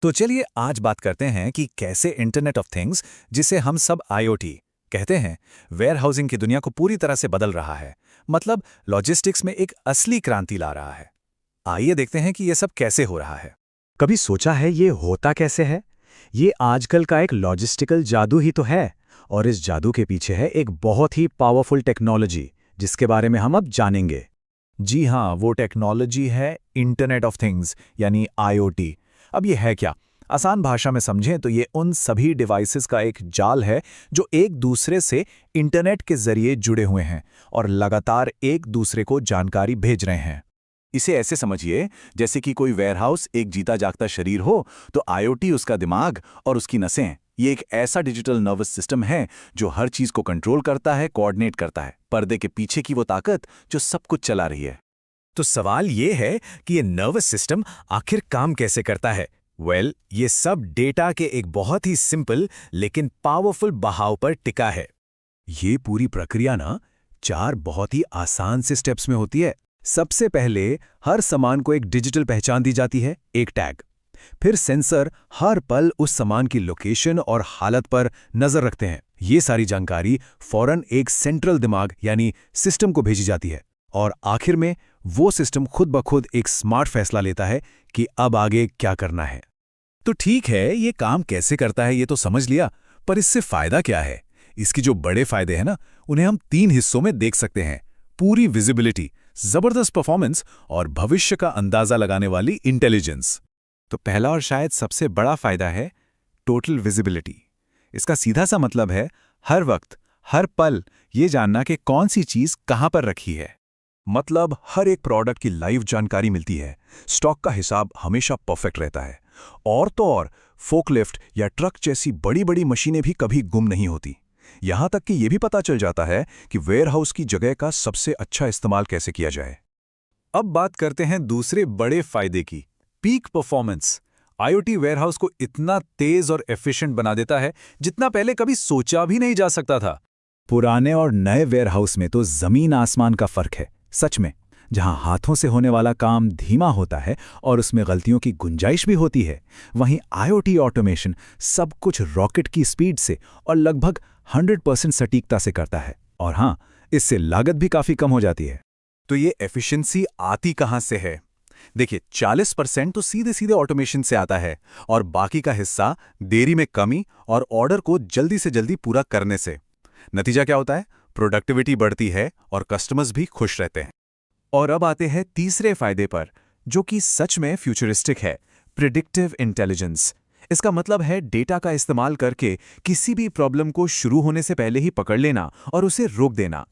तो चलिए आज बात करते हैं कि कैसे इंटरनेट ऑफ थिंग्स, जिसे हम सब आईओटी कहते हैं, वेयर हाउसिंग की दुनिया को पूरी तरह से बदल रहा है। मतलब लॉजिस्टिक्स में एक असली क्रांति ला रहा है। आइए देखते हैं कि यह सब कैसे हो रहा है। कभी सोचा है ये होता कैसे है? ये आजकल का एक लॉजिस्टिकल जादू ही तो है। और इस जादू के पीछे है एक बहुत ही पावरफुल टेक्नोलॉजी, जिसके बारे में हम अब जानेंगे। जी हाँ, वो टेक्नोलॉजी है इंटरनेट ऑफ थिंग्स यानी आईओटी। अब ये है क्या? आसान भाषा में समझें तो ये उन सभी डिवाइसेस का एक जाल है जो एक दूसरे से इंटरनेट के जरिए जुड़े हुए हैं और लगातार एक दूसरे को जानकारी भेज रहे हैं। इसे ऐसे समझिए जैसे कि कोई वेयरहाउस एक जीता जागता शरीर हो, तो आईओटी उसका दिमाग और उसकी नसें। ये एक ऐसा डिजिटल नर्वस सिस्टम है जो हर चीज को कंट्रोल करता है, कोऑर्डिनेट करता है। पर्दे के पीछे की वो ताकत जो सब कुछ चला रही है। तो सवाल ये है कि ये नर्वस सिस्टम आखिर काम कैसे करता है? ये सब डेटा के एक बहुत ही सिंपल लेकिन पावरफुल बहाव पर टिका है। ये पूरी प्रक्रिया ना 4 बहुत ही आसान से स्टेप्स में होती है। सबसे पहले हर सामान को एक डिजिटल पहचान दी जाती है, एक टैग। फिर सेंसर हर पल उस सामान की लोकेशन और हालत पर नजर रखते हैं। ये सारी जानकारी फौरन एक सेंट्रल दिमाग यानी सिस्टम को भेजी जाती है। और आखिर में वो सिस्टम खुद ब खुद एक स्मार्ट फैसला लेता है कि अब आगे क्या करना है। तो ठीक है, ये काम कैसे करता है ये तो समझ लिया, पर इससे फायदा क्या है? इसकी जो बड़े फायदे हैं ना, उन्हें हम 3 हिस्सों में देख सकते हैं। पूरी विजिबिलिटी, जबरदस्त परफॉर्मेंस और भविष्य का अंदाजा लगाने वाली इंटेलिजेंस। तो पहला और शायद सबसे बड़ा फायदा है टोटल विजिबिलिटी। इसका सीधा सा मतलब है हर वक्त, हर पल ये जानना कि कौन सी चीज कहां पर रखी है। मतलब हर एक प्रोडक्ट की लाइव जानकारी मिलती है। स्टॉक का हिसाब हमेशा परफेक्ट रहता है। और तो और फोकलिफ्ट या ट्रक जैसी बड़ी बड़ी मशीनें भी कभी गुम नहीं होती। यहां तक कि यह भी पता चल जाता है कि वेयरहाउस की जगह का सबसे अच्छा इस्तेमाल कैसे किया जाए। अब बात करते हैं दूसरे बड़े फायदे की, पीक परफॉर्मेंस। आईओटी वेयरहाउस को इतना तेज और एफिशिएंट बना देता है जितना पहले कभी सोचा भी नहीं जा सकता था। पुराने और नए वेयरहाउस में तो जमीन आसमान का फर्क है। सच में, जहां हाथों से होने वाला काम धीमा होता है और उसमें गलतियों की गुंजाइश भी होती है, वहीं आईओटी ऑटोमेशन सब कुछ रॉकेट की स्पीड से और लगभग 100% सटीकता से करता है। और हां, इससे लागत भी काफी कम हो जाती है। तो ये एफिशिएंसी आती कहां से है? देखिए, 40% तो सीधे सीधे ऑटोमेशन से आता है और बाकी का हिस्सा देरी में कमी और ऑर्डर को जल्दी से जल्दी पूरा करने से। नतीजा क्या होता है? प्रोडक्टिविटी बढ़ती है और कस्टमर्स भी खुश रहते हैं। और अब आते हैं तीसरे फायदे पर, जो कि सच में फ्यूचरिस्टिक है, प्रिडिक्टिव इंटेलिजेंस। इसका मतलब है डेटा का इस्तेमाल करके किसी भी प्रॉब्लम को शुरू होने से पहले ही पकड़ लेना और उसे रोक देना।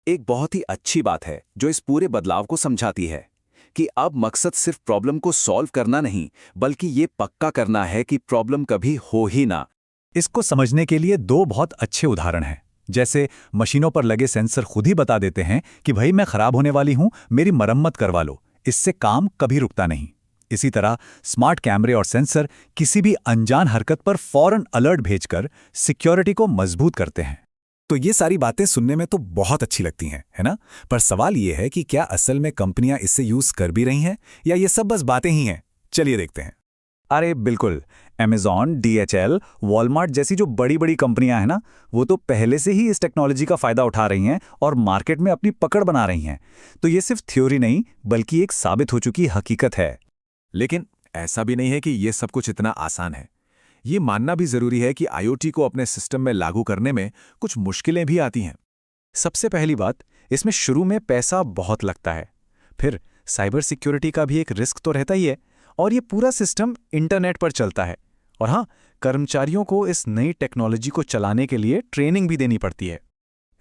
एक बहुत ही अच्छी बात है जो इस पूरे बदलाव को समझाती है कि अब मकसद सिर्फ प्रॉब्लम को सॉल्व करना नहीं, बल्कि ये पक्का करना है कि प्रॉब्लम कभी हो ही ना। इसको समझने के लिए 2 बहुत अच्छे उदाहरण हैं। जैसे मशीनों पर लगे सेंसर खुद ही बता देते हैं कि भाई मैं खराब होने वाली हूं, मेरी मरम्मत करवा लो। इससे काम कभी रुकता नहीं। इसी तरह स्मार्ट कैमरे और सेंसर किसी भी अनजान हरकत पर फौरन अलर्ट भेजकर सिक्योरिटी को मजबूत करते हैं। तो ये सारी बातें सुनने में तो बहुत अच्छी लगती हैं, है ना? पर सवाल ये है कि क्या असल में कंपनियां इससे यूज कर भी रही हैं या ये सब बस बातें ही हैं? चलिए देखते हैं। अरे बिल्कुल, Amazon, DHL, वॉलमार्ट जैसी जो बड़ी बड़ी कंपनियां हैं ना, वो तो पहले से ही इस टेक्नोलॉजी का फायदा उठा रही हैं और मार्केट में अपनी पकड़ बना रही हैं। तो ये सिर्फ थ्योरी नहीं, बल्कि एक साबित हो चुकी हकीकत है। लेकिन ऐसा भी नहीं है कि ये सब कुछ इतना आसान है। ये मानना भी जरूरी है कि आईओटी को अपने सिस्टम में लागू करने में कुछ मुश्किलें भी आती हैं। सबसे पहली बात, इसमें शुरू में पैसा बहुत लगता है। फिर साइबर सिक्योरिटी का भी एक रिस्क तो रहता ही है। और ये पूरा सिस्टम इंटरनेट पर चलता है। और हाँ, कर्मचारियों को इस नई टेक्नोलॉजी को चलाने के लिए ट्रेनिंग भी देनी पड़ती है।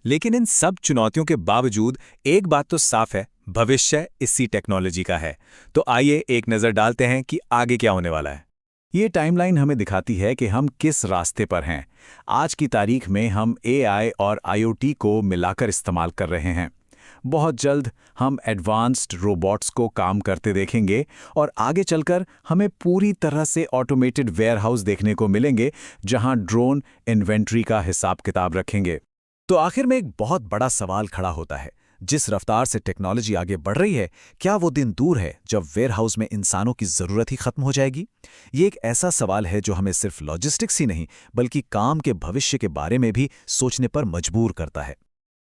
लेकिन इन सब चुनौतियों के बावजूद एक बात तो साफ है, भविष्य इसी टेक्नोलॉजी का है। तो आइए एक नज़र डालते हैं कि आगे क्या होने वाला है। ये टाइमलाइन हमें दिखाती है कि हम किस रास्ते पर हैं। आज की तारीख में हम एआई और आईओटी को मिलाकर इस्तेमाल कर रहे हैं। बहुत जल्द हम एडवांस्ड रोबोट्स को काम करते देखेंगे और आगे चलकर हमें पूरी तरह से ऑटोमेटेड वेयरहाउस देखने को मिलेंगे, जहां ड्रोन इन्वेंट्री का हिसाब किताब रखेंगे। तो आखिर में एक बहुत बड़ा सवाल खड़ा होता है, जिस रफ्तार से टेक्नोलॉजी आगे बढ़ रही है, क्या वो दिन दूर है जब वेयरहाउस में इंसानों की ज़रूरत ही खत्म हो जाएगी? ये एक ऐसा सवाल है जो हमें सिर्फ लॉजिस्टिक्स ही नहीं, बल्कि काम के भविष्य के बारे में भी सोचने पर मजबूर करता है।